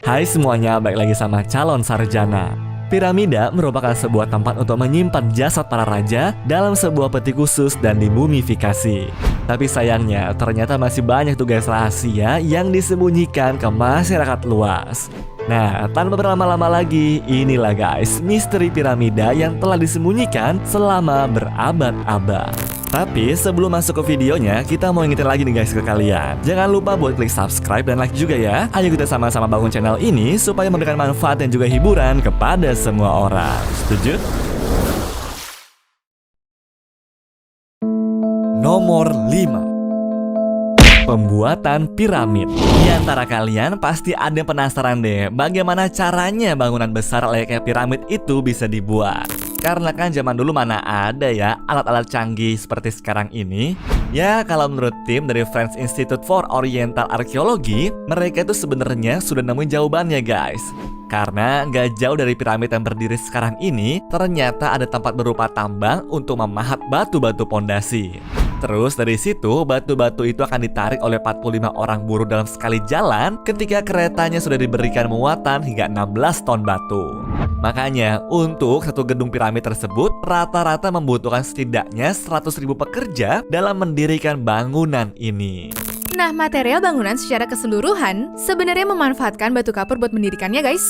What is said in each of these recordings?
Hai semuanya, balik lagi sama calon sarjana. Piramida merupakan sebuah tempat untuk menyimpan jasad para raja dalam sebuah peti khusus dan dimumifikasi. Tapi sayangnya, ternyata masih banyak tugas rahasia yang disembunyikan ke masyarakat luas. Nah, tanpa berlama-lama lagi, inilah guys, misteri piramida yang telah disembunyikan selama berabad-abad. Tapi sebelum masuk ke videonya, kita mau ingetin lagi nih guys ke kalian. Jangan lupa buat klik subscribe dan like juga ya. Ayo kita sama-sama bangun channel ini supaya memberikan manfaat dan juga hiburan kepada semua orang. Setuju? Nomor 5. Pembuatan piramid. Di antara kalian pasti ada yang penasaran deh, bagaimana caranya bangunan besar layaknya piramid itu bisa dibuat. Karena kan zaman dulu mana ada ya alat-alat canggih seperti sekarang ini. Ya kalau menurut tim dari French Institute for Oriental Archaeology, mereka itu sebenarnya sudah nemuin jawabannya guys. Karena gak jauh dari piramid yang berdiri sekarang ini, ternyata ada tempat berupa tambang untuk memahat batu-batu pondasi. Terus dari situ, batu-batu itu akan ditarik oleh 45 orang buruh dalam sekali jalan ketika keretanya sudah diberikan muatan hingga 16 ton batu. Makanya, untuk satu gedung piramid tersebut, rata-rata membutuhkan setidaknya 100.000 pekerja dalam mendirikan bangunan ini. Nah, material bangunan secara keseluruhan sebenarnya memanfaatkan batu kapur buat mendirikannya guys.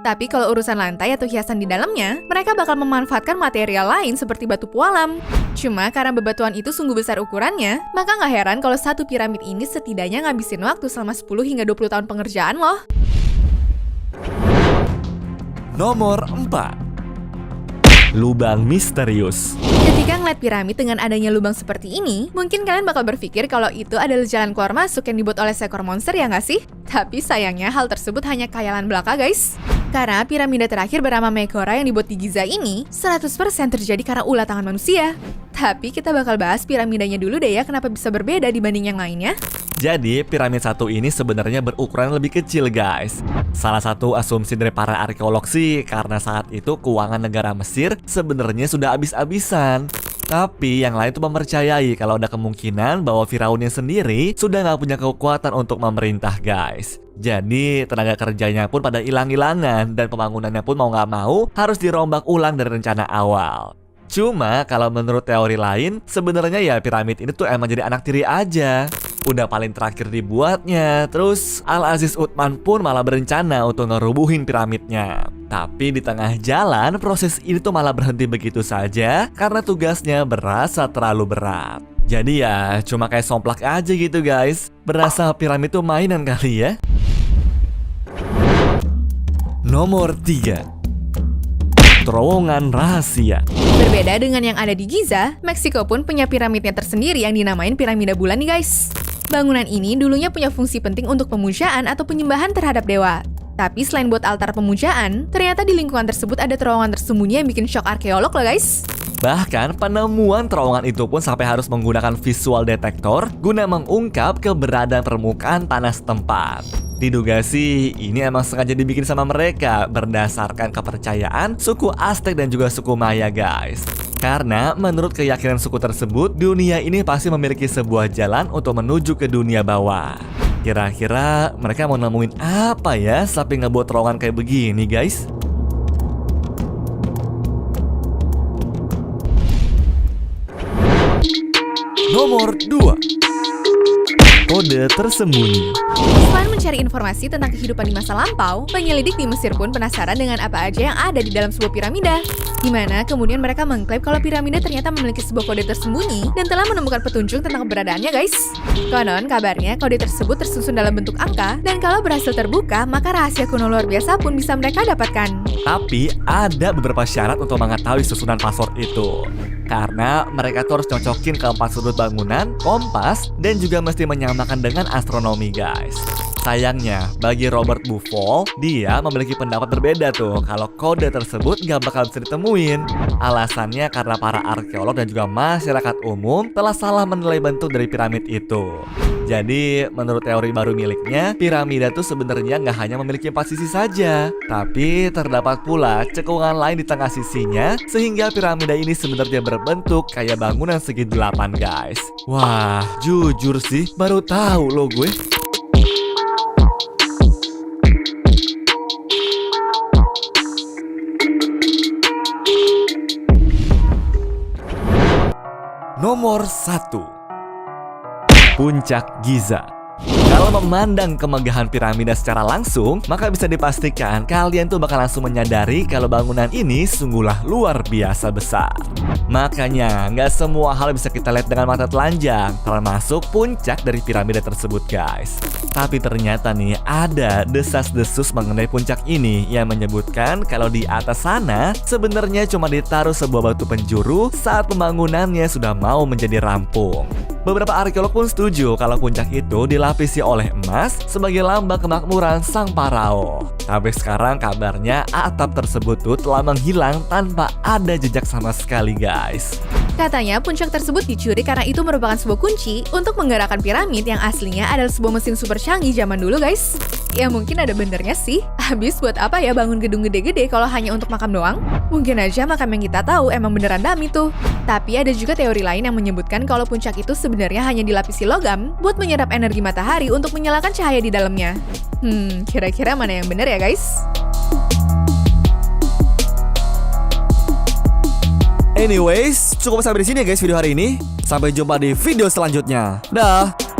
Tapi kalau urusan lantai atau hiasan di dalamnya, mereka bakal memanfaatkan material lain seperti batu pualam. Cuma karena bebatuan itu sungguh besar ukurannya, maka nggak heran kalau satu piramid ini setidaknya ngabisin waktu selama 10 hingga 20 tahun pengerjaan loh. Nomor 4. Lubang misterius. Ketika ngeliat piramid dengan adanya lubang seperti ini, mungkin kalian bakal berpikir kalau itu adalah jalan keluar masuk yang dibuat oleh seekor monster ya nggak sih? Tapi sayangnya hal tersebut hanya khayalan belaka guys. Karena piramida terakhir bernama Mekhora yang dibuat di Giza ini 100% terjadi karena ulah tangan manusia. Tapi kita bakal bahas piramidanya dulu deh ya, kenapa bisa berbeda dibanding yang lainnya. Jadi, piramid satu ini sebenarnya berukuran lebih kecil guys. Salah satu asumsi dari para arkeolog sih, karena saat itu keuangan negara Mesir sebenarnya sudah habis-habisan. Tapi yang lain tuh mempercayai kalau ada kemungkinan bahwa Firaunnya sendiri sudah nggak punya kekuatan untuk memerintah guys. Jadi tenaga kerjanya pun pada hilang-hilangan dan pembangunannya pun mau nggak mau harus dirombak ulang dari rencana awal. Cuma kalau menurut teori lain, sebenarnya ya piramid ini tuh emang jadi anak tiri aja. Udah paling terakhir dibuatnya, terus Al-Aziz Uthman pun malah berencana untuk ngerubuhin piramidnya. Tapi di tengah jalan, proses ini tuh malah berhenti begitu saja karena tugasnya berasa terlalu berat. Jadi ya cuma kayak somplak aja gitu guys. Berasa piramid tuh mainan kali ya. Nomor 3. Terowongan rahasia. Berbeda dengan yang ada di Giza, Meksiko pun punya piramidnya tersendiri yang dinamain piramida bulan nih guys. Bangunan ini dulunya punya fungsi penting untuk pemujaan atau penyembahan terhadap dewa. Tapi selain buat altar pemujaan, ternyata di lingkungan tersebut ada terowongan tersembunyi yang bikin shock arkeolog loh guys. Bahkan penemuan terowongan itu pun sampai harus menggunakan visual detektor guna mengungkap keberadaan permukaan tanah setempat. Diduga sih ini emang sengaja dibikin sama mereka berdasarkan kepercayaan suku Aztec dan juga suku Maya guys. Karena menurut keyakinan suku tersebut, dunia ini pasti memiliki sebuah jalan untuk menuju ke dunia bawah. Kira-kira mereka mau nemuin apa ya sampai ngebuat terowongan kayak begini guys? Nomor 2. Kode tersembunyi. Selain mencari informasi tentang kehidupan di masa lampau, penyelidik di Mesir pun penasaran dengan apa aja yang ada di dalam sebuah piramida. Di mana kemudian mereka mengklaim kalau piramida ternyata memiliki sebuah kode tersembunyi dan telah menemukan petunjuk tentang keberadaannya guys. Konon kabarnya kode tersebut tersusun dalam bentuk angka dan kalau berhasil terbuka maka rahasia kuno luar biasa pun bisa mereka dapatkan. Tapi ada beberapa syarat untuk mengetahui susunan password itu. Karena mereka tuh harus cocokin keempat sudut bangunan, kompas, dan juga mesti menyamakan dengan astronomi guys. Sayangnya, bagi Robert Buffon, dia memiliki pendapat berbeda tuh kalau kode tersebut gak bakal bisa ditemuin. Alasannya karena para arkeolog dan juga masyarakat umum telah salah menilai bentuk dari piramid itu. Jadi, menurut teori baru miliknya, piramida itu sebenarnya nggak hanya memiliki 4 sisi saja, tapi terdapat pula cekungan lain di tengah sisinya, sehingga piramida ini sebenarnya berbentuk kayak bangunan segi 8 guys. Wah, jujur sih, baru tahu loh gue. puncak Giza. Kalau memandang kemegahan piramida secara langsung, maka bisa dipastikan kalian tuh bakal langsung menyadari kalau bangunan ini sungguhlah luar biasa besar. Makanya, nggak semua hal bisa kita lihat dengan mata telanjang, termasuk puncak dari piramida tersebut, guys. Tapi ternyata nih, ada desas-desus mengenai puncak ini yang menyebutkan kalau di atas sana sebenarnya cuma ditaruh sebuah batu penjuru saat pembangunannya sudah mau menjadi rampung. Beberapa arkeolog pun setuju kalau puncak itu dilapisi oleh emas sebagai lambang kemakmuran sang Parao. Tapi sekarang kabarnya atap tersebut tuh telah menghilang tanpa ada jejak sama sekali, guys. Katanya puncak tersebut dicuri karena itu merupakan sebuah kunci untuk menggerakkan piramid yang aslinya adalah sebuah mesin super canggih zaman dulu, guys. Ya mungkin ada benernya sih. Habis buat apa ya bangun gedung gede-gede kalau hanya untuk makam doang? Mungkin aja makam yang kita tahu emang beneran dummy tuh. Tapi ada juga teori lain yang menyebutkan kalau puncak itu sebenarnya hanya dilapisi logam buat menyerap energi matahari untuk menyalakan cahaya di dalamnya. Kira-kira mana yang bener ya, guys? Anyways, cukup sampai di sini ya guys video hari ini. Sampai jumpa di video selanjutnya. Dah.